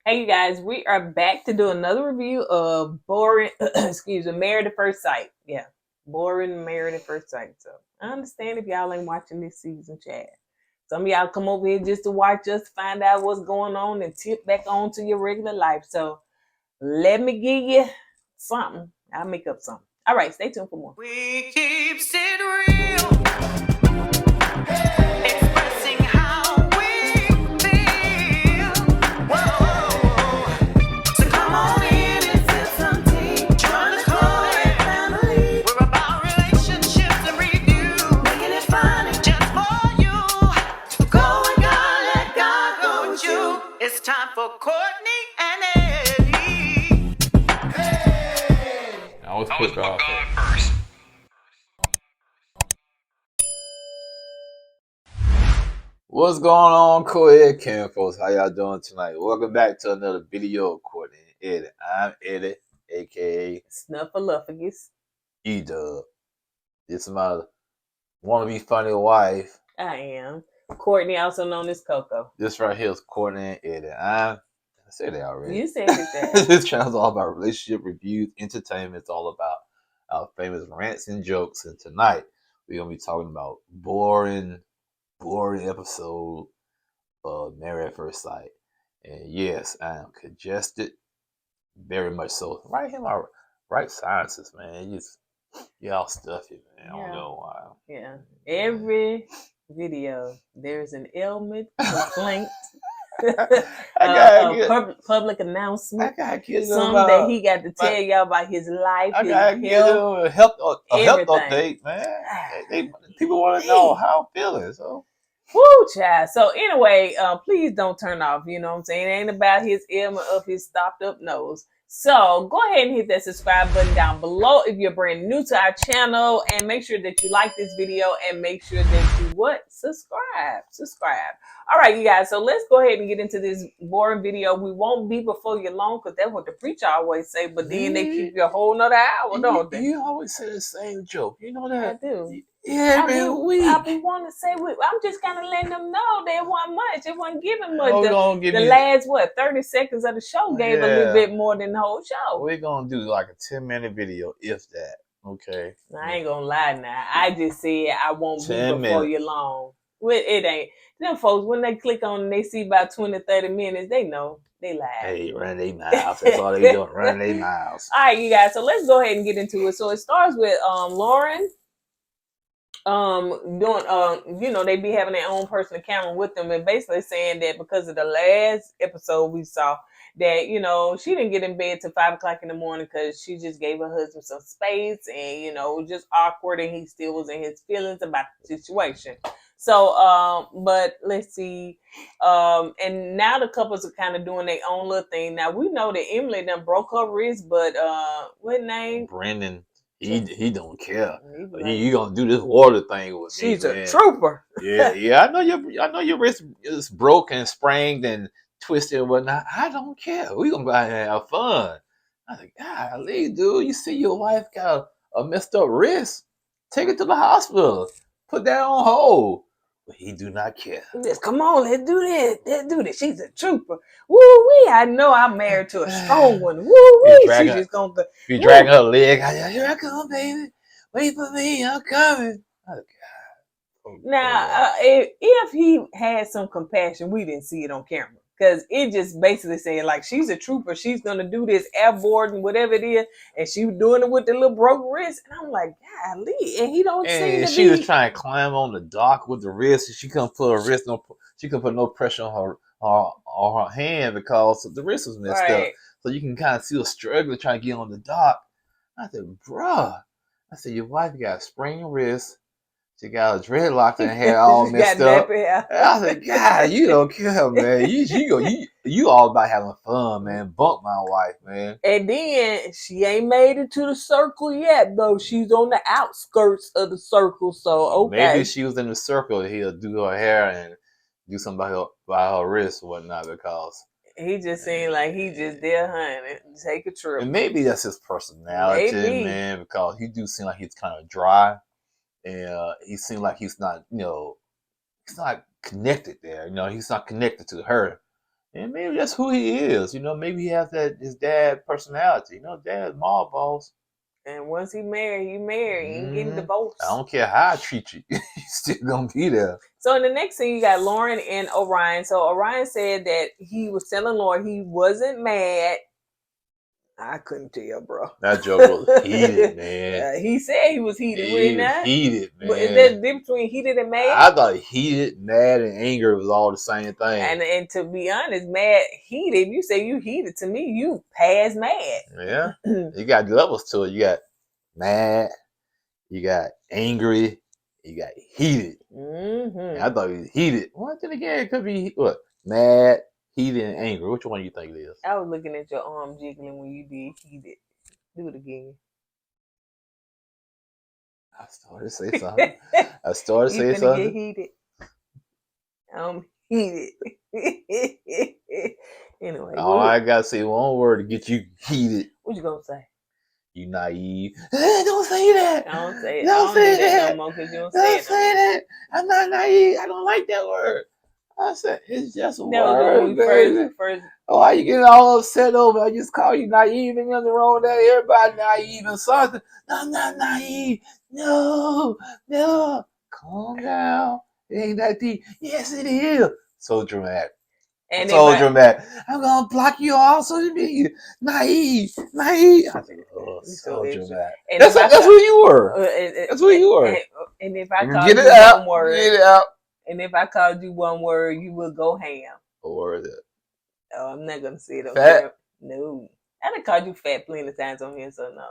Hey, you guys, we are back to do another review of Boring, Married at First Sight. Yeah, Boring Married at First Sight. So I understand if y'all ain't watching this season, Chad. Some of y'all come over here just to watch us, find out what's going on, and tip back on to your regular life. So let me give you something. I'll make up something. All right, stay tuned for more. We keep it real. Expressing how we feel. Whoa. So come on in and sip some tea. Join the Kourtney family. We're about relationships and review. Making it fun and just for you. Go and God, let God go with you. It's time for Kourtney and Eddie. I always put God first. What's going on, co-ed camp folks? How y'all doing tonight? Welcome back to another video of Kourtney Eddie. I'm Eddie, aka Snuffleupagus. E-Dub. This is my wannabe funny wife. I am. Kourtney, also known as Coco. This right here is Kourtney Eddie. I said it already. You said it there. This channel is all about relationship reviews, entertainment. It's all about our famous rants and jokes. And tonight, we're going to be talking about boring episode of Married at First Sight. And yes, I am congested, very much so. Right here, my right sinuses, man. Y'all stuffy, man. I don't know why. Yeah. Every video, there's an ailment, complaint, public announcement, something that he got to tell y'all about his life, I gotta get a health update, man. People want to know how I'm feeling, so. Woo, child. So anyway, please don't turn off. You know what I'm saying? It ain't about his ailment of his stopped up nose. So go ahead and hit that subscribe button down below if you're brand new to our channel, and make sure that you like this video and make sure that you subscribe. All right, you guys. So let's go ahead and get into this boring video. We won't be before you long because that's what the preacher always say. But then they keep you a whole nother hour, don't they? You always say the same joke. You know that? I do. Every week. I be wanting to say, I'm just kind of letting them know they wasn't much. It wasn't giving much. The last 30 seconds of the show gave a little bit more than the whole show. We're gonna do like a 10-minute video, if that. Okay. I ain't gonna lie now. I just said I won't be before you long. It ain't. Them folks, when they click on and they see about 20, 30 minutes, they know. They lie. Hey, run their mouths. That's all they doing. Run their mouths. All right, you guys. So let's go ahead and get into it. So it starts with Lauren. They be having their own personal camera with them and basically saying that because of the last episode we saw that, she didn't get in bed till 5 o'clock in the morning because she just gave her husband some space and, it was just awkward and he still was in his feelings about the situation. So, but let's see. And now the couples are kind of doing their own little thing. Now we know that Emily done broke her wrist, but what name? Brandon. He don't care. You gonna do this water thing with me? She's a trooper. Yeah. I know your wrist is broken, sprained, and twisted and whatnot. I don't care. We gonna go out and have fun. I think, golly, dude, you see your wife got a messed up wrist? Take it to the hospital. Put that on hold. But he do not care. Come on, let's do this. Let's do this. She's a trooper. Woo-wee. I know I'm married to a strong one. Woo-wee. She's just going to... Be dragging her leg. Here I come, baby. Wait for me. I'm coming. Oh, God. Now, if he had some compassion, we didn't see it on camera. Because it just basically saying, like, she's a trooper. She's going to do this airboard and whatever it is. And she was doing it with the little broke wrist. And I'm like, golly. And he don't seem to she was trying to climb on the dock with the wrist. She couldn't put her wrist, she couldn't put no pressure on her hand because the wrist was messed up. So you can kind of see her struggling trying to get on the dock. I said, bruh. I said, your wife got a sprained wrist. She got a dreadlock and hair all messed up. I said, God, you don't care, man. You all about having fun, man. Bump my wife, man. And then she ain't made it to the circle yet, though. She's on the outskirts of the circle, so okay. Maybe she was in the circle. He'll do her hair and do something by her wrist or whatnot because he just seemed like he just there, honey. Take a trip. And maybe that's his personality, man, because he do seem like he's kind of dry. And he seemed like he's not, he's not connected there. He's not connected to her. And maybe that's who he is. You know, maybe he has that his dad personality. You know, dad's mob boss. And once he married, he married. He ain't getting divorced. I don't care how I treat you. You're still going to be there. So in the next scene, you got Lauren and Orion. So Orion said that he was telling Lauren he wasn't mad. I couldn't tell, bro. That joke was heated, man. He said he was heated. He was heated, man. But is there a difference between heated and mad? I thought heated, mad, and anger was all the same thing. And to be honest, mad, heated. If you say you heated, to me, you past mad. Yeah. You got levels to it. You got mad, you got angry, you got heated. Mm-hmm. I thought he was heated. Well, then again, it could be what? Mad, heated, and angry. Which one do you think it is? I was looking at your arm jiggling when you did heated. Do it again. I started to say something. Get heated. Heated. Anyway. Oh, I gotta say one word to get you heated. What you gonna say? You naive. Don't say that. I don't say it. Don't say that no more because you don't say it. That. I'm not naive. I don't like that word. I said it's just a word. First. Oh, why you getting all upset over? I just call you naive and nothing wrong with that. Everybody naive and something. No, I'm not naive. No. Calm down. It ain't that deep. Yes, it is. So dramatic. And so dramatic. I'm gonna block you off social media. Naive. I said, oh, so dramatic. That's who you were. That's who you were. And if I called you one word, get it out. And if I called you one word, you will go ham. What word is it? Oh, I'm not gonna say it. Fat? No. I done called you fat plenty of times on here, so no.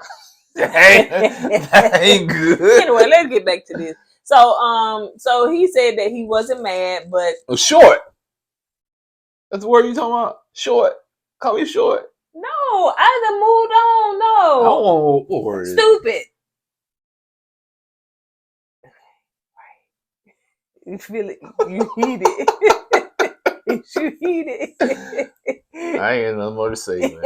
that ain't good. Anyway, let's get back to this. So he said that he wasn't mad, but short. That's the word you talking about? Short. Call me short. No, I done moved on. No. I don't want what word. Stupid. You feel it. You heat it. You heat it. I ain't got nothing more to say, man.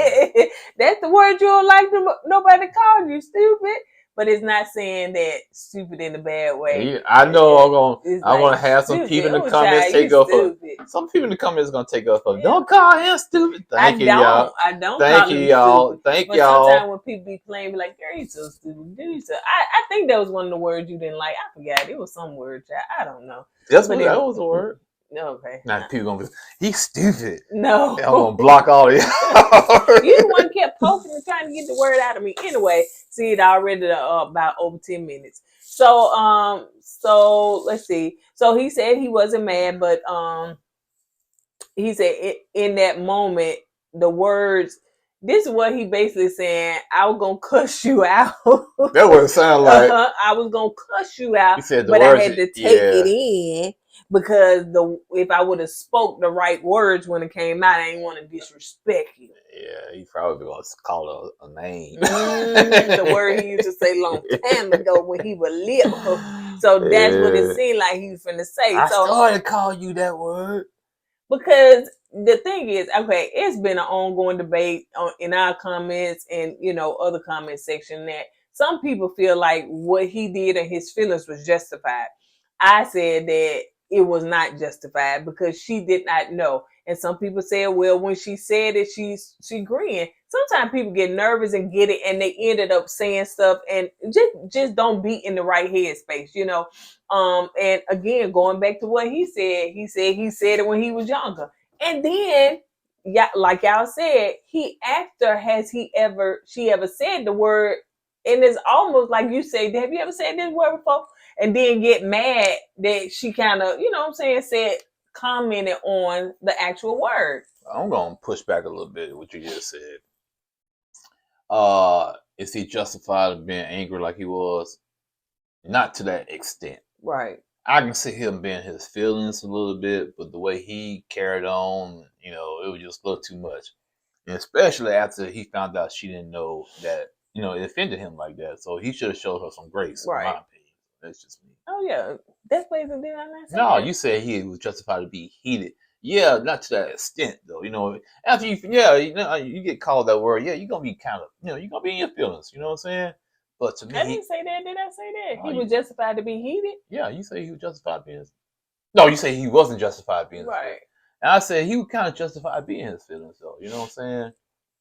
That's the word you don't like. Nobody called you stupid. But it's not saying that stupid in a bad way. Yeah, I know I'm gonna have some people in the comments take up for some people in the comments gonna take up for don't call him stupid. Thank you, y'all. I don't Thank you, y'all. Thank y'all. Sometimes when people be playing, be like, girl, you so stupid. I think that was one of the words you didn't like. I forgot. It was some word, I don't know. That was a word. Okay. Now people gonna be, he's stupid. No. I'm gonna block all these. You the one kept poking and trying to get the word out of me. Anyway, see it already about over 10 minutes. So let's see. So he said he wasn't mad, but he said in that moment, the words, this is what he basically saying, I was gonna cuss you out. That would sound like I was gonna cuss you out, he said but I had to take it in. Because if I would have spoke the right words when it came out, I didn't want to disrespect you. Yeah, he probably gonna call a name. The word he used to say long time ago when he was little. So that's what it seemed like he was finna say. I started to call you that word. Because the thing is, okay, it's been an ongoing debate in our comments and, other comment section that some people feel like what he did and his feelings was justified. I said that it was not justified because she did not know. And some people said, well, when she said it, she agreeing. Sometimes people get nervous and get it, and they ended up saying stuff and just don't be in the right headspace, And again, going back to what he said it when he was younger. And then, yeah, like y'all said, she ever said the word, and it's almost like you say, have you ever said this word before? And then get mad that she kind of, commented on the actual word. I'm going to push back a little bit at what you just said. Is he justified in being angry like he was? Not to that extent. Right. I can see him being his feelings a little bit, but the way he carried on, it was just a little too much. And especially after he found out she didn't know that, it offended him like that. So he should have showed her some grace, right. In my opinion. That's just me. Oh, yeah. That's basically did I not say No, that? you said he was justified to be heated. Yeah, not to that extent, though. After you get called that word, yeah, you're going to be kind of, you're going to be in your feelings. You know what I'm saying? But to me, I didn't say that. Did I say that? He was justified to be heated? Yeah, you say he was justified being. No, you say he wasn't justified being. Right. And I said he would kind of justify being his feelings, though. You know what I'm saying?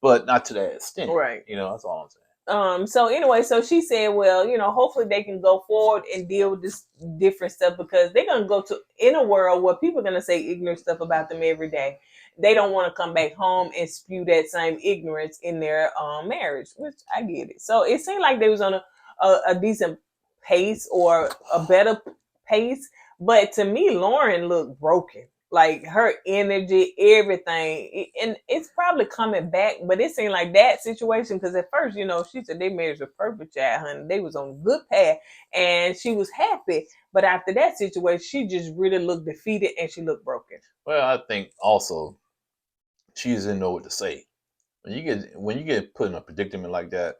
But not to that extent. Right. You know, that's all I'm saying. So anyway, so she said, well, hopefully they can go forward and deal with this different stuff, because they're going to go to in a world where people are going to say ignorant stuff about them every day. They don't want to come back home and spew that same ignorance in their marriage, which I get it. So it seemed like they was on a decent pace, or a better pace. But to me, Lauren looked broken. Like her energy, everything, and it's probably coming back. But it seemed like that situation, because at first, she said they marriage was perfect, child, honey. They was on a good path, and she was happy. But after that situation, she just really looked defeated, and she looked broken. Well, I think also she just didn't know what to say. When you get put in a predicament like that,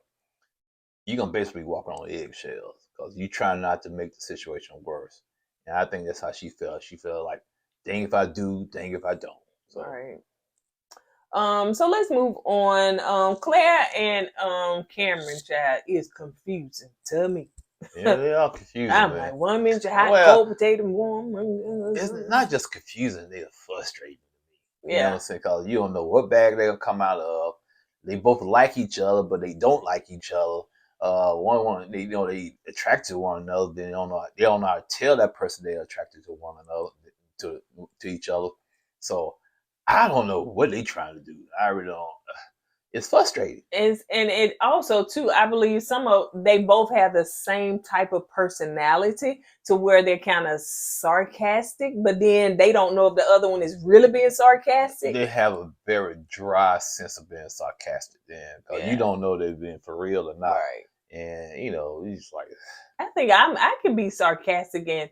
you're gonna basically walk on eggshells, because you try not to make the situation worse. And I think that's how she felt. She felt like, dang if I do, dang if I don't. So. All right. So let's move on. Claire and Cameron, child, is confusing to me. Yeah, they are confusing. I'm man. like, 1 minute you're hot, cold potato, warm. It's not just confusing; they're frustrating. You Yeah. know what I'm saying? Because you don't know what bag they're gonna come out of. They both like each other, but they don't like each other. One they attracted to one another. They don't know how to tell that person they're attracted to one another, to each other. So I don't know what they're trying to do. I really don't. It's frustrating. And it also too, I believe they both have the same type of personality, to where they're kind of sarcastic, but then they don't know if the other one is really being sarcastic. They have a very dry sense of being sarcastic, then, because you don't know if they're being for real or not. Right. And it's like, I think I can be sarcastic, and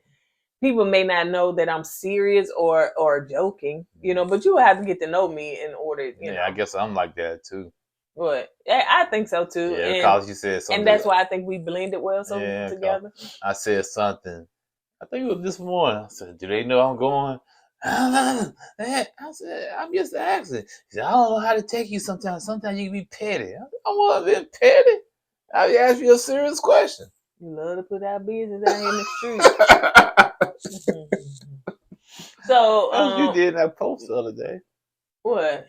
people may not know that I'm serious or joking, but you have to get to know me in order, know. I guess I'm like that too. But I think so too. Yeah, because you said something. And that's why I think we blended well together. I said something. I think it was this morning. I said, do they know I'm going? I said, I'm just asking. He said, I don't know how to take you sometimes. Sometimes you can be petty. I want to be petty. I asked you a serious question. You love to put our business out here in the street. So you did that post the other day. What?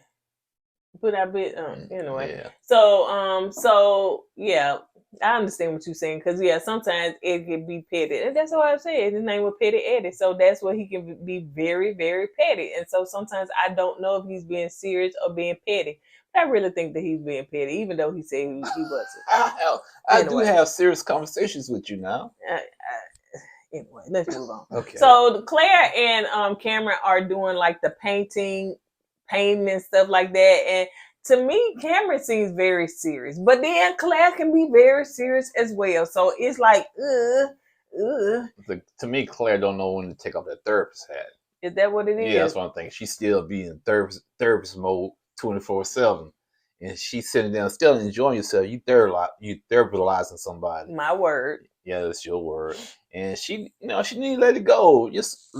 Put our bit anyway. Yeah. So yeah, I understand what you're saying, because sometimes it can be petty, and that's what I said. His name was Petty Eddie, so that's what he can be, very, very petty. And so sometimes I don't know if he's being serious or being petty. But I really think that he's being petty, even though he said he wasn't. I do have serious conversations with you now. Anyway, let's move on. Okay. So Claire and Cameron are doing like the painting and stuff like that, and to me, Cameron seems very serious, but then Claire can be very serious as well. So it's like, To me, Claire don't know when to take off that therapist hat. Is that what it is? Yeah, that's what I'm thinking. She still be in therapist mode 24/7, and she's sitting down, still enjoying yourself. You therapizing somebody. My word. Yeah, that's your word. And she, she need to let it go. Just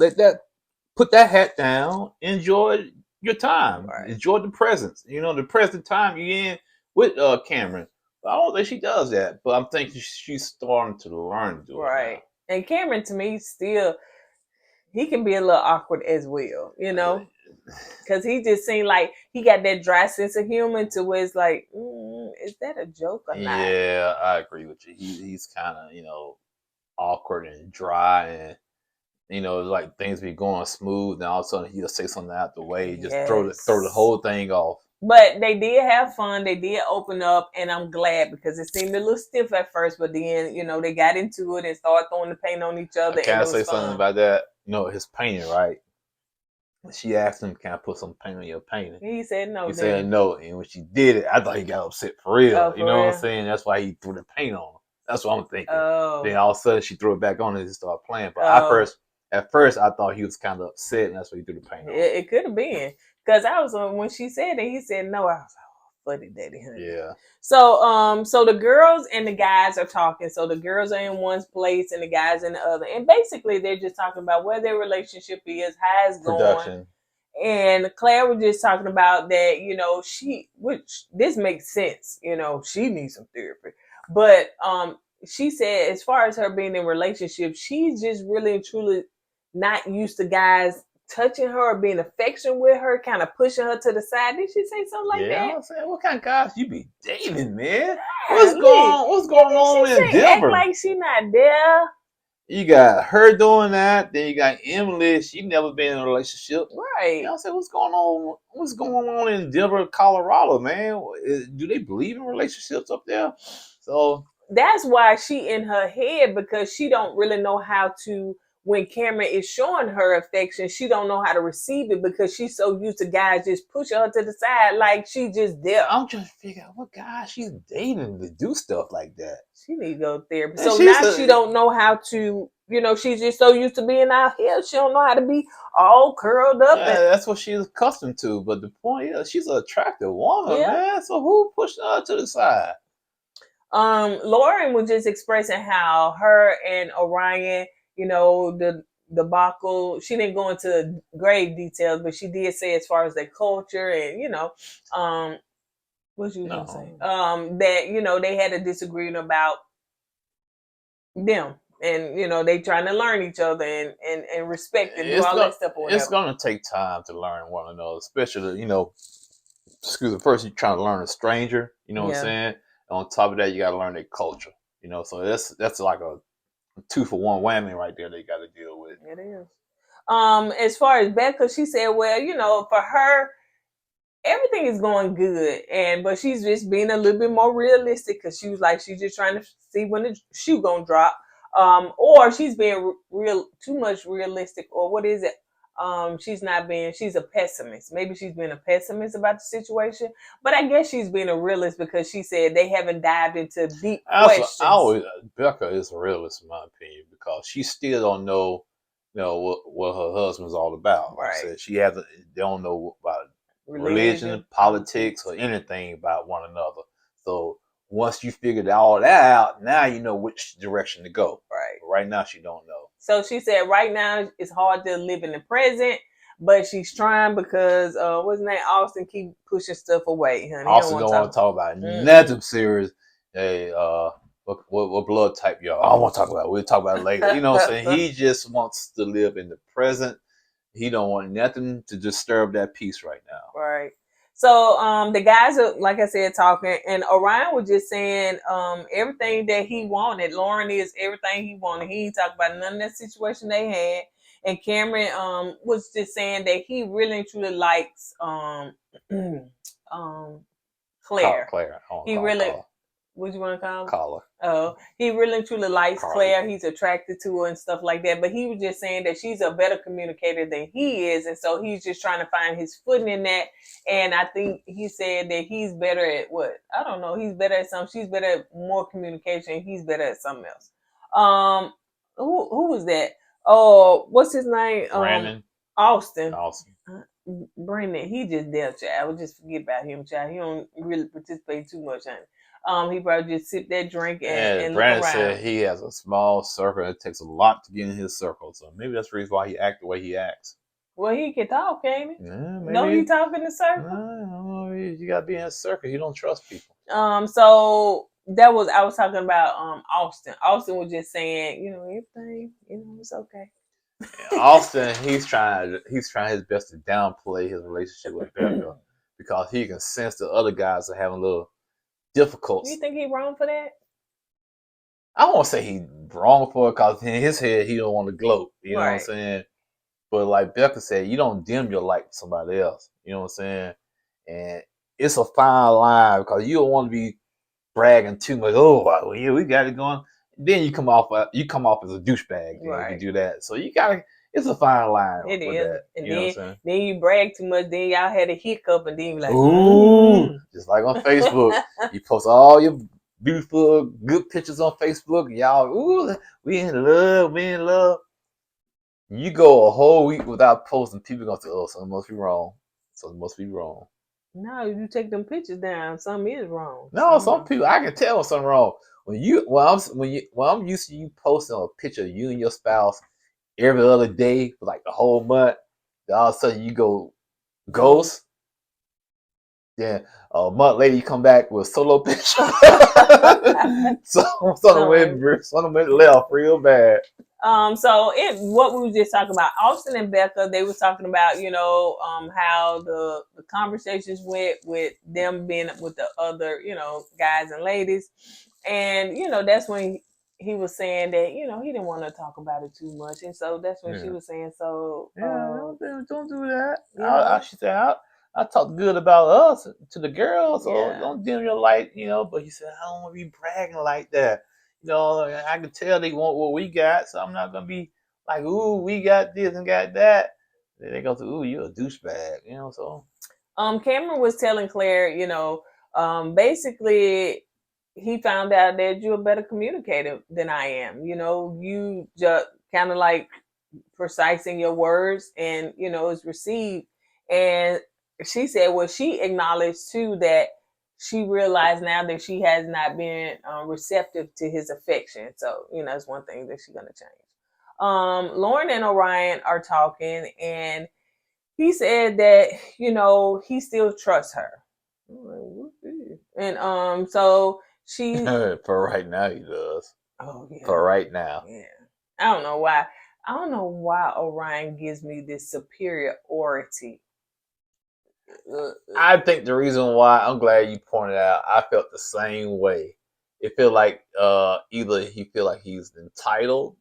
put that hat down. Enjoy your time. Right. Enjoy the presence. The present time you're in with Cameron. But I don't think she does that. But I'm thinking she's starting to learn to do it. Right. And Cameron, to me, still, he can be a little awkward as well, because he just seemed like he got that dry sense of humor, to where it's like, is that a joke or not? Yeah, I agree with you. He's kind of, awkward and dry, and like things be going smooth, and all of a sudden he'll say something out the way, just throw the whole thing off. But they did have fun. They did open up, and I'm glad, because it seemed a little stiff at first, but then they got into it and started throwing the paint on each other. Can I say something about that? His painting, right? She asked him, "Can I put some paint on your painting?" He said no. He said no, and when she did it, I thought he got upset for real. Oh, you know what I'm saying? That's why he threw the paint on. That's what I'm thinking. Oh. Then all of a sudden she threw it back on and he started playing. But at first I thought he was kind of upset, and that's why he threw the paint on. It could have been, because I was when she said it, he said no. I was like, buddy daddy, honey. Yeah. So the girls and the guys are talking. So the girls are in one place and the guys in the other. And basically they're just talking about where their relationship is, how it's going. And Claire was just talking about that, which this makes sense, she needs some therapy. But she said, as far as her being in a relationship, she's just really and truly not used to guys touching her or being affectionate with her, kind of pushing her to the side. Did she say something like that? I'm saying, what kind of guys you be dating, man? What's What's going on in She act Denver? like she not there. You got her doing that, then you got Emily. She never been in a relationship. Right. I said, what's going on? What's going on in Denver, Colorado, man? Do they believe in relationships up there? So that's why she in her head, because she don't really know how to, when Cameron is showing her affection, she don't know how to receive it because she's so used to guys just pushing her to the side like she just there. I'm trying to figure out what guy she's dating to do stuff like that. She need to go to therapy. So now she don't know how to, she's just so used to being out here. She don't know how to be all curled up. Yeah, that's what she's accustomed to. But the point is, she's an attractive woman, man. So who pushed her to the side? Lauren was just expressing how her and Orion, the debacle. She didn't go into grave details, but she did say as far as their culture and what you gonna say? That they had a disagreement about them, and they trying to learn each other and respect and do all that stuff. Or whatever. It's gonna take time to learn one another, especially first you're trying to learn a stranger. You know what I'm saying? On top of that, you got to learn their culture. So that's like a 2-for-1 whammy right there. They got to deal with. It is. As far as Becca, she said, well, for her, everything is going good, but she's just being a little bit more realistic because she was like, she's just trying to see when the shoe gonna drop, or she's being too much realistic, or what is it? She's a pessimist. Maybe she's being a pessimist about the situation, but I guess she's being a realist because she said they haven't dived into deep questions. Becca is a realist in my opinion because she still don't know, what her husband's all about. Right. They don't know about religion, politics, or anything about one another. So once you figured all that out, now you know which direction to go. Right. But right now, she don't know. So she said right now it's hard to live in the present, but she's trying because what's his name? Austin keep pushing stuff away, honey. Austin don't want to talk about nothing serious. Hey, what blood type y'all? I don't want to talk about it. We'll talk about it later. You know what I'm saying? He just wants to live in the present. He don't want nothing to disturb that peace right now. Right. So the guys are, like I said, talking, and Orion was just saying everything that he wanted. Lauren is everything he wanted. He ain't talking about none of that situation they had. And Cameron was just saying that he really and truly likes Claire. Claire. He really, what you want to call her? Call her. Oh, he really and truly likes Claire. He's attracted to her and stuff like that. But he was just saying that she's a better communicator than he is. And so he's just trying to find his footing in that. And I think he said that he's better at what? I don't know. He's better at something. She's better at more communication. He's better at something else. Who was that? Oh, what's his name? Brandon. Austin. Brandon. He just there, child. I would just forget about him, child. He don't really participate too much, honey. He probably just sip that drink and Brandon look around. said he has a small circle. It takes a lot to get in his circle. So maybe that's the reason why he acts the way he acts. Well, he can talk, can't he? Yeah, maybe. No, he talk in the circle. No, you gotta be in a circle. You don't trust people. So I was talking about Austin. Austin was just saying, everything, it's okay. Austin, he's trying his best to downplay his relationship with Becca because he can sense the other guys are having a little difficult. You think he wrong for that? I won't say he's wrong for it because in his head he don't want to gloat. You know what I'm saying? But like Becca said, you don't dim your light for somebody else. You know what I'm saying? And it's a fine line because you don't want to be bragging too much. Oh, yeah, we got it going. Then you come off as a douchebag. If you do that, so you gotta. It's a fine line. It is. That, and then you brag too much. Then y'all had a hiccup, and then you like, ooh, just like on Facebook, you post all your beautiful, good pictures on Facebook. Y'all, ooh, we in love. You go a whole week without posting, people gonna say, "Oh, something must be wrong. Something must be wrong." No, you take them pictures down. Something is wrong. No, some people I can tell when something wrong. When I'm used to you posting a picture of you and your spouse every other day for like the whole month, then all of a sudden you go ghost. Then a month later you come back with a solo picture. Something went left real bad. So what we were just talking about, Austin and Becca, they were talking about, how the conversations went with them being with the other, guys and ladies. And, that's when he was saying that, he didn't want to talk about it too much. And so that's when she was saying, so. Don't do that. She said, I talk good about us to the girls, so don't dim your light, But he said, I don't want to be bragging like that. I can tell they want what we got, so I'm not going to be like, ooh, we got this and got that. Then they go to, ooh, you're a douchebag, so. Cameron was telling Claire, basically he found out that you're a better communicator than I am. You just kind of like precise in your words and, it's received. And she said, well, she acknowledged too that she realized now that she has not been receptive to his affection. So, it's one thing that she's going to change. Lauren and Orion are talking, and he said that, he still trusts her. And so she for right now he does. Oh yeah. For right now. Yeah. I don't know why Orion gives me this superiority. I think the reason why, I'm glad you pointed out, I felt the same way. It feel like either he feel like he's entitled,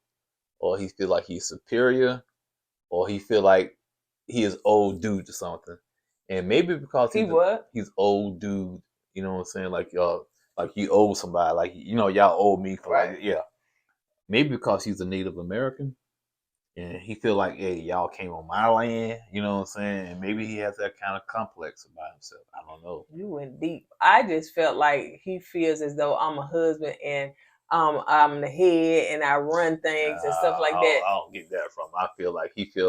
or he feel like he's superior, or he feel like he is old dude or something. And maybe because he's old dude, you know what I'm saying? Like you owe somebody, like y'all owe me for right. Like, yeah. Maybe because he's a Native American. And he feel like, hey, y'all came on my land, you know what I'm saying? And maybe he has that kind of complex about himself. I don't know. You went deep. I just felt like he feels as though I'm a husband and I'm the head and I run things and stuff like that. I don't get that from him. I feel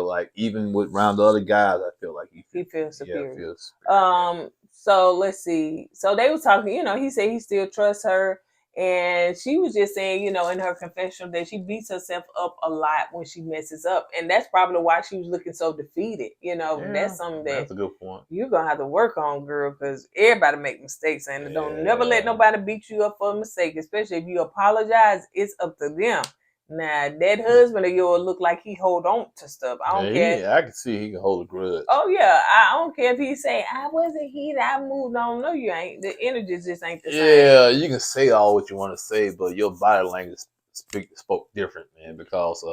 like even with around the other guys, I feel like he feels superior. Yeah, feels superior. So let's see. So they were talking, he said he still trusts her. And she was just saying, in her confessional that she beats herself up a lot when she messes up. And that's probably why she was looking so defeated. That's something that's a good point. You're going to have to work on, girl, because everybody make mistakes. And don't never let nobody beat you up for a mistake, especially if you apologize. It's up to them. Now, that husband of yours look like he hold on to stuff. I don't care. Yeah, I can see he can hold a grudge. Oh, yeah. I don't care if he say, I wasn't heated, I moved on. No, you ain't. The energy just ain't the same. Yeah, you can say all what you want to say, but your body language spoke different, man, because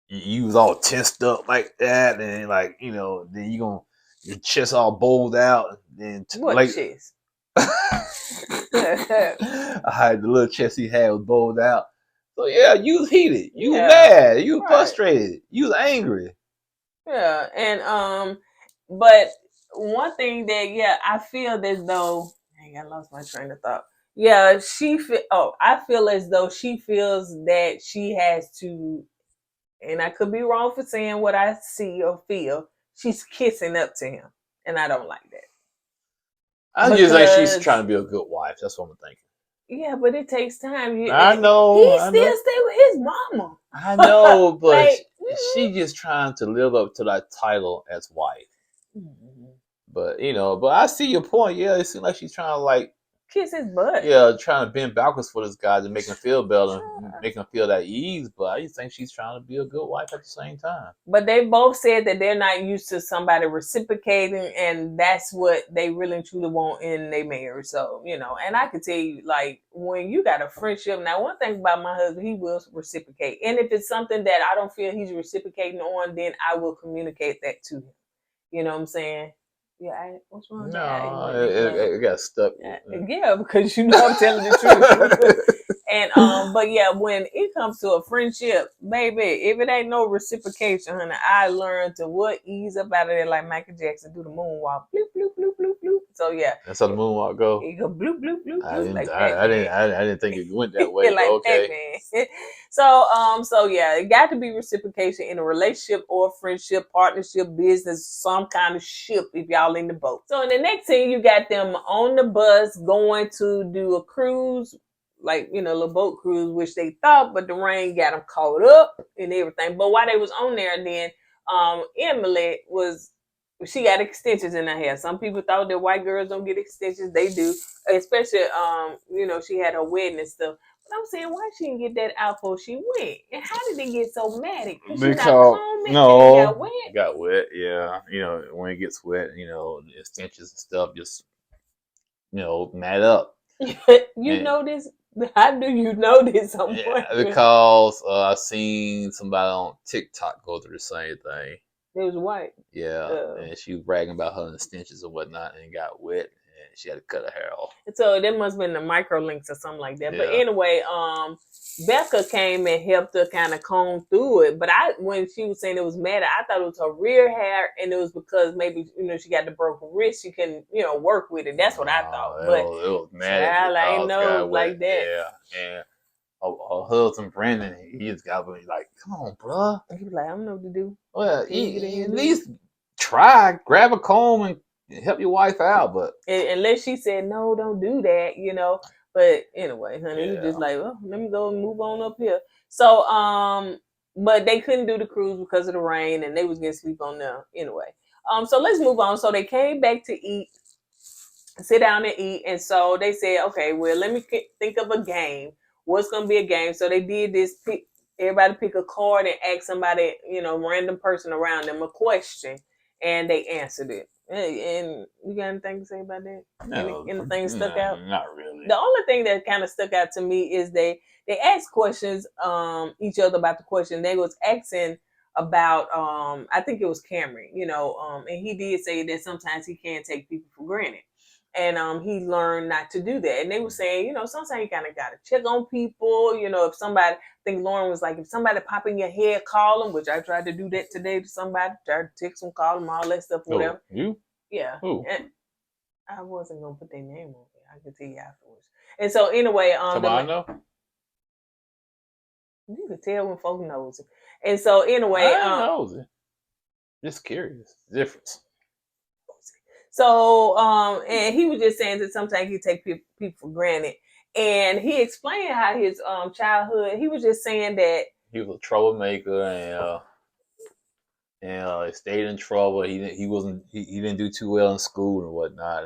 you was all tensed up like that, and like, then your chest all bowled out. And what chest? I had the little chest he had was bowled out. So yeah, you was heated. You was mad. You was frustrated. You was angry. Yeah, and but one thing that I feel as though I lost my train of thought. Yeah, I feel as though she feels that she has to, and I could be wrong for saying what I see or feel. She's kissing up to him, and I don't like that. I just think she's trying to be a good wife. That's what I'm thinking. Yeah, but it takes time. I know. He still stay with his mama. I know, but she just trying to live up to that title as wife. Mm-hmm. But but I see your point. Yeah, it seems like she's trying to like kiss his butt. Yeah, trying to bend backwards for this guy to make him feel better, make him feel that ease. But I just think she's trying to be a good wife at the same time. But they both said that they're not used to somebody reciprocating, and that's what they really and truly want in their marriage. So, and I can tell you, like, when you got a friendship, now one thing about my husband, he will reciprocate. And if it's something that I don't feel he's reciprocating on, then I will communicate that to him. You know what I'm saying? Yeah, what's wrong? No, it got stuck. Yeah, because I'm telling the truth. And but yeah, when it comes to a friendship, baby, if it ain't no reciprocation, honey, I learned to ease up out of there like Michael Jackson, do the moonwalk, bloop bloop bloop bloop bloop. So yeah, that's how the moonwalk go. You go bloop bloop bloop. I didn't think it went that way. Like okay. So yeah, it got to be reciprocation in a relationship or friendship, partnership, business, some kind of ship if y'all in the boat. So in the next scene, you got them on the bus going to do a cruise, like, a little boat cruise, which they thought, but the rain got them caught up and everything. But while they was on there, then Emily she got extensions in her hair. Some people thought that white girls don't get extensions. They do, especially she had her wedding and stuff. I'm saying, why she didn't get that out before she went? And how did they get so mad? Because she not Because combing no, and it got wet? got wet. Yeah, when it gets wet, the extensions and stuff just mat up. You know this? How do you know this? I'm wondering. Because I've seen somebody on TikTok go through the same thing. It was white. Yeah, and she was bragging about her extensions and whatnot, and it got wet, and she had to cut her hair off. So that must have been the micro links or something like that. Yeah. But anyway, Becca came and helped her kind of comb through it. But when she was saying it was matted, I thought it was her rear hair, and it was because maybe she got the broken wrist, she couldn't work with it. That's what I thought. But it was matted. I ain't know like that. Yeah, and her husband Brandon, he just got me like, "Come on, bro." He was like, "I don't know what to do." Well, at least try, grab a comb and help your wife out, but unless she said no, don't do that, But anyway, honey, we just like, oh, let me go and move on up here. So, but they couldn't do the cruise because of the rain, and they was getting sleep on there anyway. So let's move on. So they came back to eat, sit down and eat, and so they said, okay, well, let me think of a game. What's gonna be a game? So they did this. Everybody pick a card and ask somebody, random person around them a question, and they answered it. And you got anything to say about that? No, anything stuck out? Not really. The only thing that kind of stuck out to me is they asked questions each other about the question. They was asking about I think it was Cameron, and he did say that sometimes he can take people for granted. And he learned not to do that. And they were saying, sometimes you kind of got to check on people. If somebody, I think Lauren was like, if somebody pop in your head, call them, which I tried to do that today to somebody, tried to text them, call them, all that stuff, whatever. Oh, you? Yeah. Who? And I wasn't going to put their name on there. I could tell you afterwards. And so anyway. Somebody I know? You could tell when folk knows it. And so anyway. I knows it. Just curious. Difference. So, and he was just saying that sometimes he take people for granted. And he explained how his childhood, he was just saying that he was a troublemaker and stayed in trouble. He didn't do too well in school and whatnot.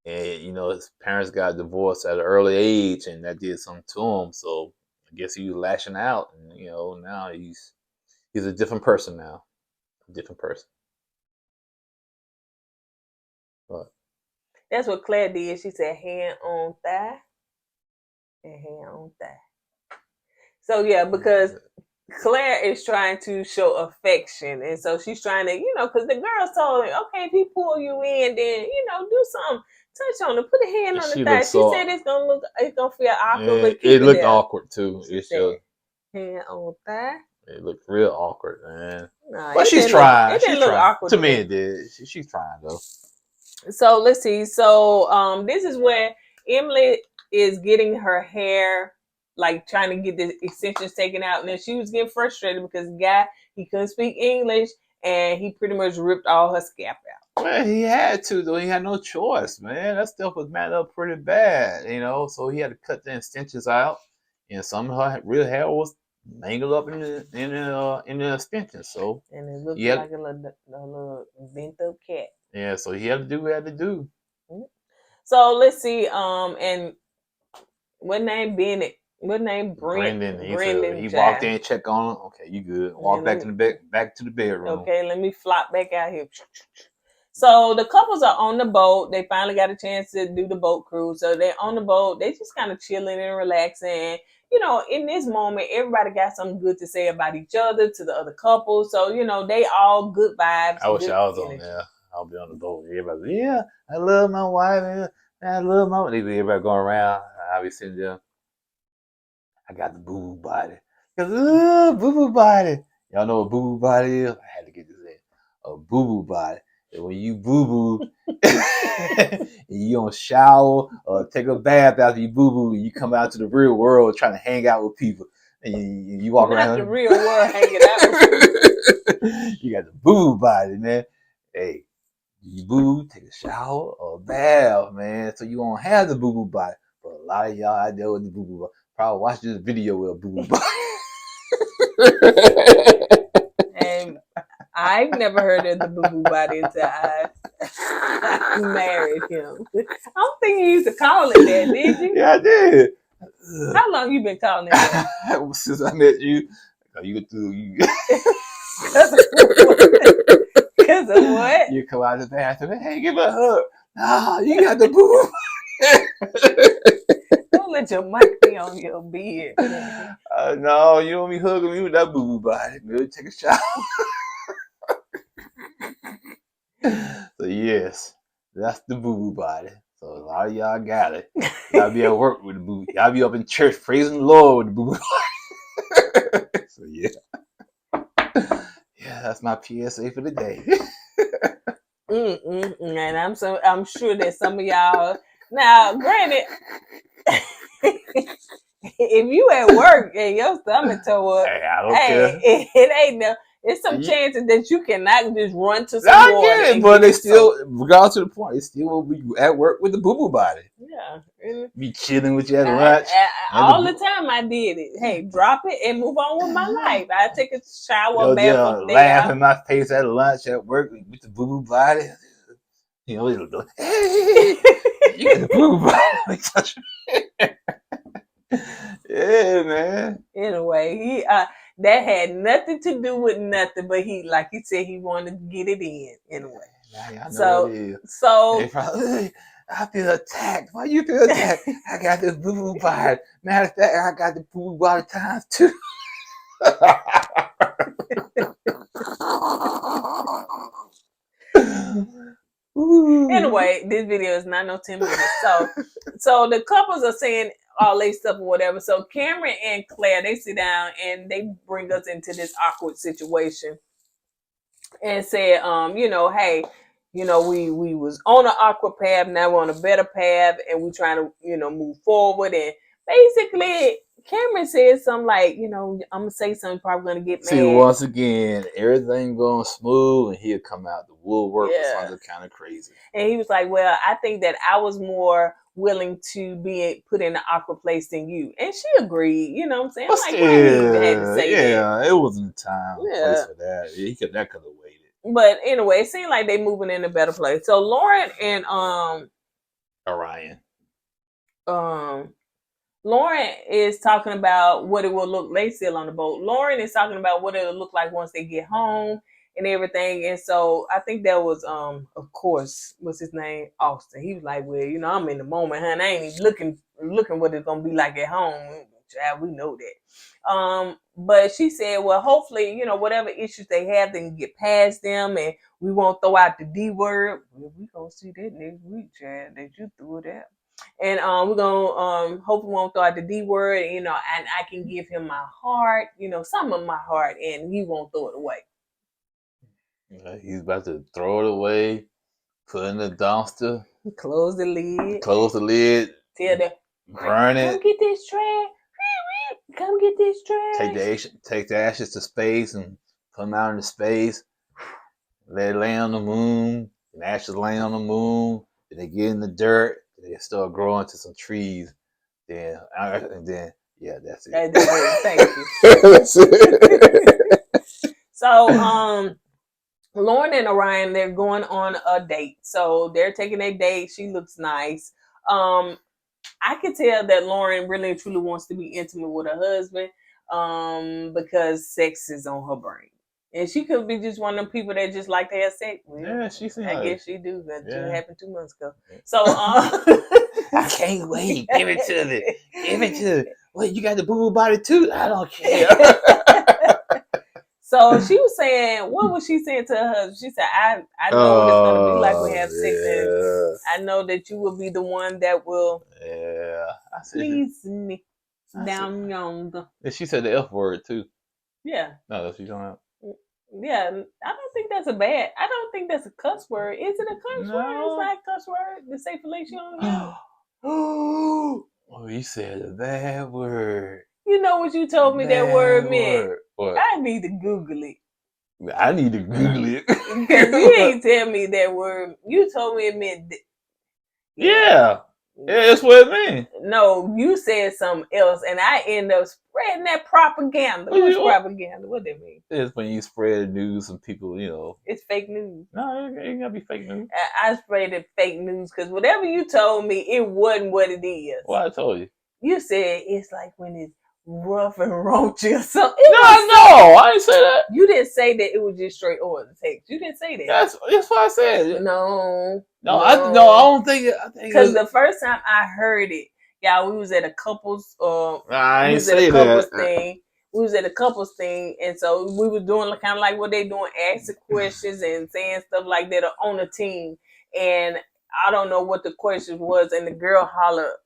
And his parents got divorced at an early age, and that did something to him. So I guess he was lashing out, and now he's a different person now. A different person. What? That's what Claire did. She said hand on thigh and hand on thigh. So yeah, because Claire is trying to show affection, and so she's trying to, because the girls told her, okay, if he pull you in, then do something, touch on it, put a hand on the thigh. She said it's gonna feel awkward, but it looked awkward too. It's just hand on thigh. It looked real awkward, man. Nah, but she's trying. It didn't look awkward to me. It did. She's trying though. So let's see. So this is where Emily is getting her hair, like trying to get the extensions taken out, and then she was getting frustrated because the guy, he couldn't speak English, and he pretty much ripped all her scalp out. Well, he had to though. He had no choice, man. That stuff was matted up pretty bad, So he had to cut the extensions out, and some of her real hair was mangled up in the extensions. So and it looked like a little bent up cat. Yeah, so he had to do what he had to do. So let's see. And what name Bennett? What name Brendan? Brendan. He walked in, checked on him. Okay, you good? Walk back to the bedroom. Okay, let me flop back out here. So the couples are on the boat. They finally got a chance to do the boat cruise. So they're on the boat. They just kind of chilling and relaxing. In this moment, everybody got something good to say about each other to the other couple. So, they all good vibes. I wish I was on there. I'll be on the boat. Everybody, yeah, I love my wife. I love my wife. Everybody going around. I'll be sitting there. I got the boo-boo body. Boo-boo body. Y'all know what boo-boo body is? I had to get this in. A boo-boo body. And when you boo-boo, and you don't shower or take a bath after you boo-boo, you come out to the real world trying to hang out with people. And you walk around. Not the real world hanging out. You got the boo-boo body, man. Hey. You boo, take a shower or a bath, man, so you won't have the boo-boo body. But a lot of y'all out there with the boo-boo body probably watch this video with a boo-boo body. And I've never heard of the boo-boo body until I married him. I don't think you used to call it that, did you? Yeah, I did. How long you been calling it that? Since I met you, you Because of what? Because of what? You come out of the bathroom, hey, give me a hug. Nah, you got the boo. Don't let your mic be on your beard. No, you don't be hugging me with that boo body. Maybe take a shower. So yes, that's the boo body. So a lot of y'all got it. Y'all be at work with the boo. Y'all be up in church praising the Lord with the boo body. So yeah. Yeah, that's my PSA for the day. And I'm sure that some of y'all now, granted, if you at work and your stomach tore up, Hey, I don't care. it ain't no. It's some chances that you cannot just run to some I water. get it, but they still, regardless of the point, they still will be at work with the boo boo body. Yeah, be chilling with you at lunch. All the time I did it. Hey, drop it and move on with my life. I take a shower, bath, laugh in my face at lunch at work with the boo boo body. You know, it'll go, hey, you got the boo boo body. Yeah, man. Anyway, he that had nothing to do with nothing, but he, like he said, he wanted to get it in anyway. I know So, it is. so probably, I feel attacked. Why you feel attacked? I got this boo boo body. Matter of fact, I got the boo boo body times two. Anyway, this video is not no 10 minutes. So the couples are saying all they stuff or whatever. So Cameron and Claire, they sit down and they bring us into this awkward situation and said, hey, we was on an awkward path, now we're on a better path, and we trying to, move forward. And basically, Cameron said something like, I'm gonna say something, probably gonna get mad. See, once again, everything going smooth, and he'll come out the woodwork with something kind of crazy. And he was like, well, I think that I was more willing to be put in an awkward place than you. And she agreed, you know what I'm saying? But like, still, had to say that. It wasn't the time place for that. That could have waited. But anyway, it seemed like they moving in a better place. So Lauren and Orion. Lauren is talking about what it will look. They still on the boat. Lauren is talking about what it'll look like once they get home and everything. And so I think that was of course, what's his name? Austin. He was like, well, I'm in the moment, honey. I ain't even looking what it's gonna be like at home. Child, we know that. But she said, well, hopefully, whatever issues they have, they can get past them, and we won't throw out the D word. Well, we gonna see that next week, Chad, that you threw it out. And we're gonna hope we won't throw out the D word, and I can give him my heart, some of my heart, and he won't throw it away. He's about to throw it away, put it in the dumpster, close the lid, tell them, burn it. Come get this trash. Come get this trash. Take the ashes to space and put them out into space. Let it lay on the moon. And ashes lay on the moon. Then they get in the dirt. They start growing to some trees. Then yeah, that's it. That's it. Thank you. That's it. So Lauren and Orion, they're going on a date. So they're taking a date. She looks nice. I could tell that Lauren really and truly wants to be intimate with her husband because sex is on her brain. And she could be just one of them people that just like to have sex. Well, yeah, she seems I guess she do. That happened 2 months ago. So I can't wait. Give it to me. Give it to me. Wait, you got the boo-boo body too? I don't care. So she was saying, what was she saying to her husband? She said, I know what it's going to be like we have sex. And I know that you will be the one that will please me down yonder. And she said the F word too. Yeah. No, that's what you're talking about. Yeah, I don't think that's I don't think that's a cuss word. Is it a cuss word? It's not a cuss word to say fellatio on you. Oh, you said a bad word. You know what you told me that word meant? What? I need to Google it. I need to Google it. Because you ain't tell me that word. You told me it meant... Yeah, that's what it means. No, you said something else, and I end up spreading that propaganda. What's propaganda? What that mean? It's when you spread news and people, It's fake news. No, it ain't gotta be fake news. I spread fake news because whatever you told me, it wasn't what it is. Well, I told you. You said it's like when it's rough and raunchy or something. No, I didn't say that. You didn't say that it was just straight oral sex. You didn't say that. That's what I said. No. I don't think it. Because the first time I heard it, we was at a couples. I we ain't was at say a couples that. thing. We was at a couples thing, and so we was doing kind of like what they doing, asking questions and saying stuff like that on a team. And I don't know what the question was, and the girl hollered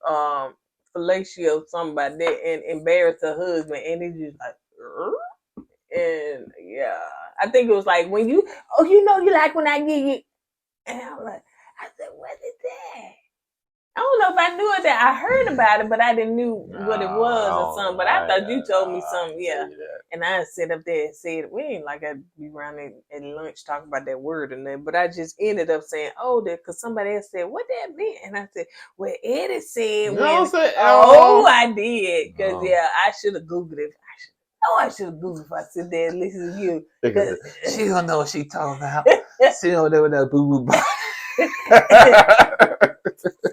fellatio something about that and embarrassed her husband, and he just like, and I think it was like when you like when I give you, and I was like, I said, what is that? I don't know if I knew it that I heard about it, but I didn't knew what it was or something. But I thought you told me something, and I sit up there and said, we ain't like I'd be around at lunch talking about that word or nothing. But I just ended up saying, because somebody else said, what that meant? And I said, well, Eddie said I did. Because, I should have Googled it. I should have Googled if I sit there and listen to you. She don't know what she talking about. She don't know what that boo-boo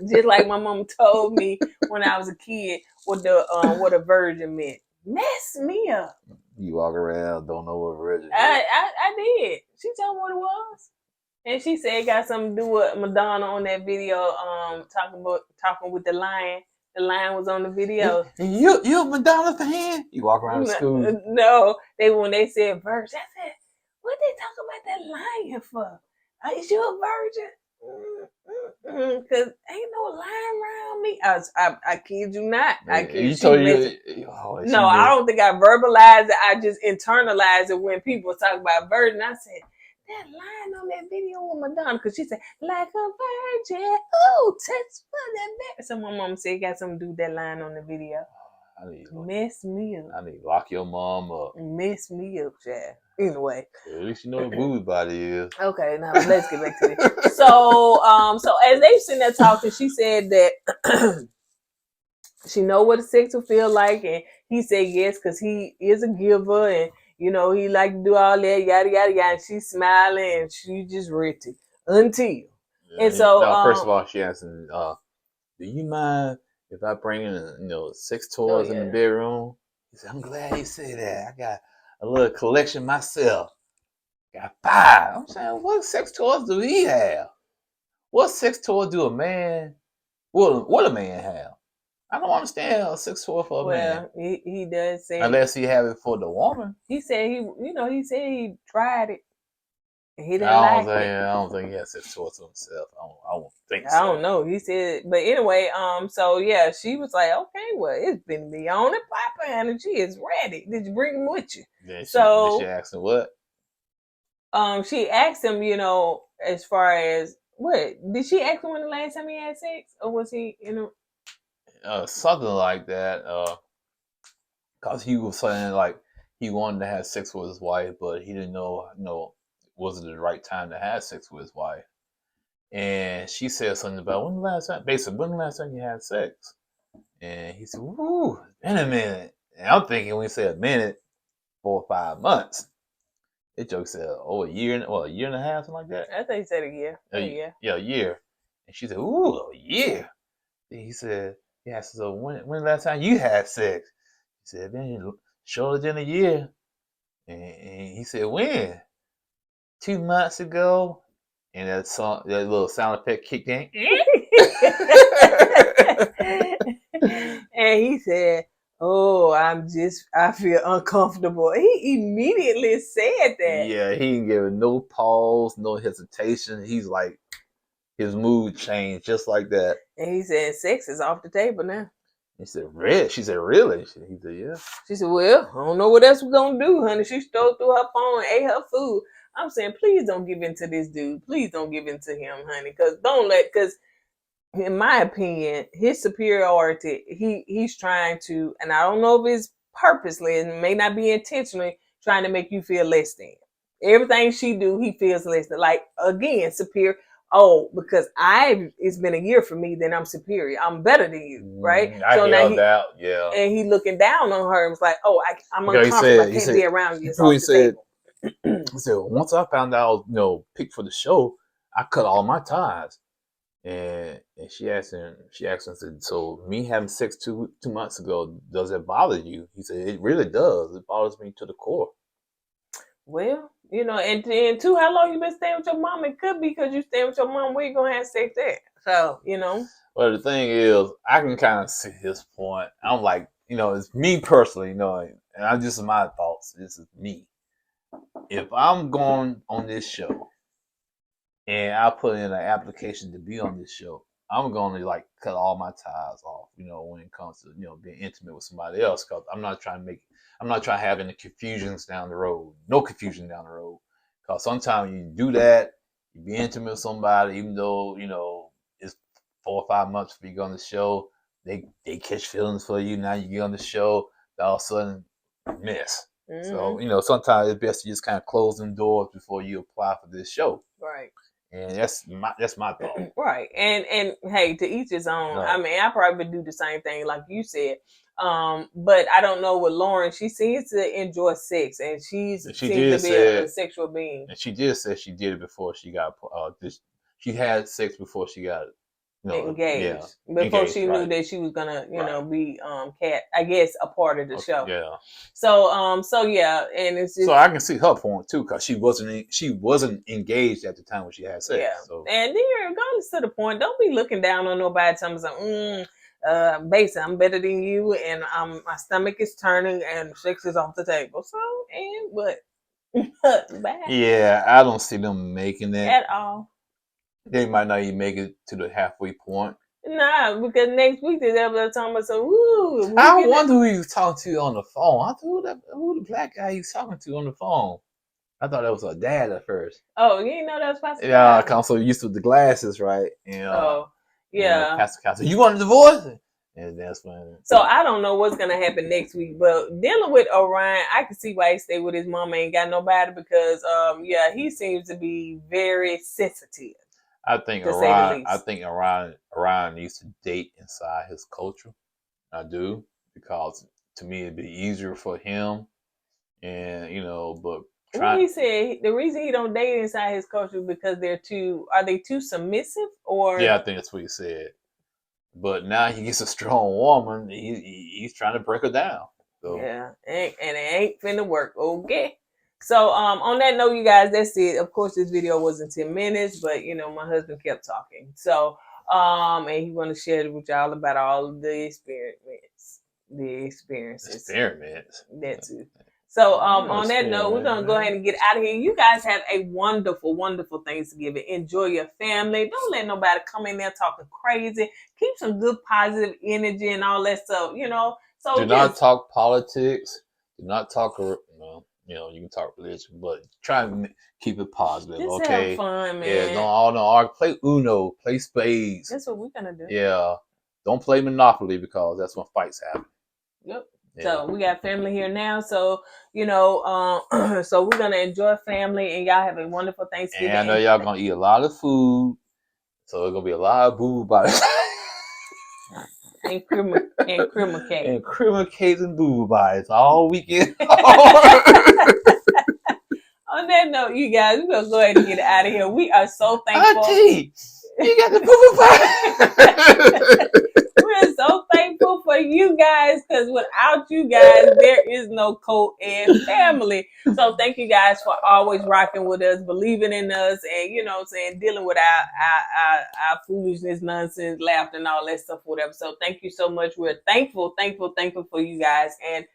Just like my mom told me when I was a kid what a virgin meant. Mess me up. You walk around, don't know what virgin is. I did. She told me what it was. And she said it got something to do with Madonna on that video, talking with the lion. The lion was on the video. And you a Madonna fan? You walk around the school. No, when they said virgin, I said, what they talking about that lion for? Is you a virgin? Because ain't no line around me. I kid you not. I kid you. No, I don't think I verbalized it. I just internalized it when people talk about virgin. I said, that line on that video with Madonna, because she said, like a virgin. Oh, touch for that. So my mom said it got something to do with that line on the video. Mess me up. I need to lock your mom up. Mess me up, Chad. Anyway. At least you know what booty body is. Okay, now let's get back to this. So as they sitting there talking, she said that she know what a sex will feel like, and he said yes, because he is a giver, and he like to do all that, yada yada yada. And she's smiling, and she just ready until. And so, first of all, she asked him, "Do you mind if I bring in, sex toys in the bedroom?" He said, "I'm glad you say that. I got a little collection myself. Got 5." I'm saying, what sex toys do he have? What sex toys do a man? What a man have? I don't understand a sex toy for a man. Well, he does say, unless he have it for the woman. He said he tried it. He didn't like it. I don't think he has sex toys to himself. I don't think so. I don't know. He said, but anyway, so yeah, she was like, okay, well, it's been beyond it, Papa, and she is ready. Did you bring him with you? Did she ask him what? She asked him, as far as what did she ask him when the last time he had sex, or was he, something like that? Because he was saying like he wanted to have sex with his wife, but he didn't know, was it the right time to have sex with his wife? And she said something about when the last time you had sex? And he said, "Ooh, it's been a minute." And I'm thinking when he said a minute, 4 or 5 months. That joke said, a year and a half, something like that. I think he said a year. Yeah, a year. And she said, "Ooh, a year." Then he said, "Yeah." So when the last time you had sex? He said, "Been shorter than a year." And he said, "When?" 2 months ago. And that little sound effect kicked in. And he said, "Oh, I feel uncomfortable." He immediately said that. Yeah, he didn't give it no pause, no hesitation. He's like, his mood changed just like that. And he said, "Sex is off the table now." He said, "Red." She said, "Really?" He said, "Yeah." She said, "Well, I don't know what else we're going to do, honey." She stole through her phone and ate her food. I'm saying, please don't give in to this dude. Please don't give in to him, honey. Because in my opinion, his superiority, he's trying to, and I don't know if it's purposely, and it may not be intentionally, trying to make you feel less than. Everything she do, he feels less than. Like, again, superior. Oh, because it's been a year for me, then I'm superior. I'm better than you, right? I held out, yeah. And he looking down on her and was like, "Oh, I'm uncomfortable. I can't be around you." He said, once I found out, picked for the show, I cut all my ties. And she asked him, said, so me having sex 2 months ago, does it bother you? He said, it really does. It bothers me to the core. Well, and too, how long you been staying with your mom? It could be because you staying with your mom. Where you gonna have sex at? So, Well, the thing is, I can kind of see his point. I'm like, it's me personally, and I just my thoughts. This is me. If I'm going on this show and I put in an application to be on this show, I'm going to like cut all my ties off, when it comes to, being intimate with somebody else, because I'm not trying to have any confusions down the road. No confusion down the road. Because sometimes you do that, you be intimate with somebody, even though, it's 4 or 5 months before you go on the show, they catch feelings for you. Now you get on the show, all of a sudden, mess. Mm-hmm. So, sometimes it's best to just kind of close them doors before you apply for this show. Right. And that's my thought. Right. And hey, to each his own. Right. I mean, I probably would do the same thing like you said. But I don't know with Lauren. She seems to enjoy sex, and she seems to be a sexual being. And she did say she did it before she got she had sex before she got engaged. Yeah, before she knew that she was gonna, be I guess a part of the show. Yeah. So yeah, and it's just, so I can see her point too, because she wasn't engaged at the time when she had sex. Yeah. So. And then regardless to the point, don't be looking down on nobody telling me basically I'm better than you, and my stomach is turning and sex is off the table. So and what? Bye. Yeah, I don't see them making that at all. They might not even make it to the halfway point. Nah, because next week they're talking about some. Ooh, I wonder who he was talking to on the phone. I thought who the black guy he was talking to on the phone. I thought that was her dad at first. Oh, you didn't know that was Pastor? Yeah, I'm so used to the glasses, right? And, yeah. Pastor Castle, you want a divorce? And that's when. So I don't know what's gonna happen next week, but dealing with Orion, I can see why he stayed with his mama, ain't got nobody, because he seems to be very sensitive. I think Orion needs to date inside his culture. I do, because to me it'd be easier for him, and but. What he said, the reason he don't date inside his culture is because are they too submissive, or? Yeah, I think that's what he said. But now he gets a strong woman, he's trying to break her down. So. Yeah, and it ain't finna work. Okay. So on that note, you guys, that's it. Of course, this video wasn't 10 minutes, but my husband kept talking. So and he want to share with y'all about all of the experiences. Experiments. That too. So on that note, we're gonna go ahead and get out of here. You guys have a wonderful, wonderful Thanksgiving. Enjoy your family. Don't let nobody come in there talking crazy. Keep some good positive energy and all that stuff. So do not talk politics. Do not talk. You can talk religion, but try and keep it positive. Just okay, have fun, man. Yeah, don't play Uno, play spades. That's what we're gonna do. Yeah, don't play Monopoly, because that's when fights happen. Yep. Yeah. So we got family here now, so so we're gonna enjoy family, and y'all have a wonderful Thanksgiving. And I know y'all gonna eat a lot of food, so it's gonna be a lot of boo bodies. and crema cake. And crema cakes and boo bodies all weekend. On that note, you guys, we're gonna go ahead and get out of here. We are so thankful. Auntie, you got the boo boo pie. We're so thankful for you guys, because without you guys, there is no co-ed family. So thank you guys for always rocking with us, believing in us, and dealing with our foolishness, nonsense, laughter, and all that stuff, whatever. So thank you so much. We're thankful for you guys. And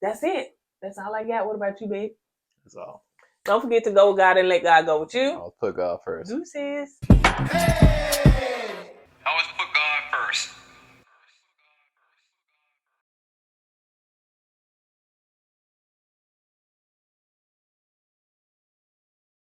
that's it. That's all I got. What about you, babe? That's all. Don't forget to go with God and let God go with you. I'll put God first. Deuces. Hey!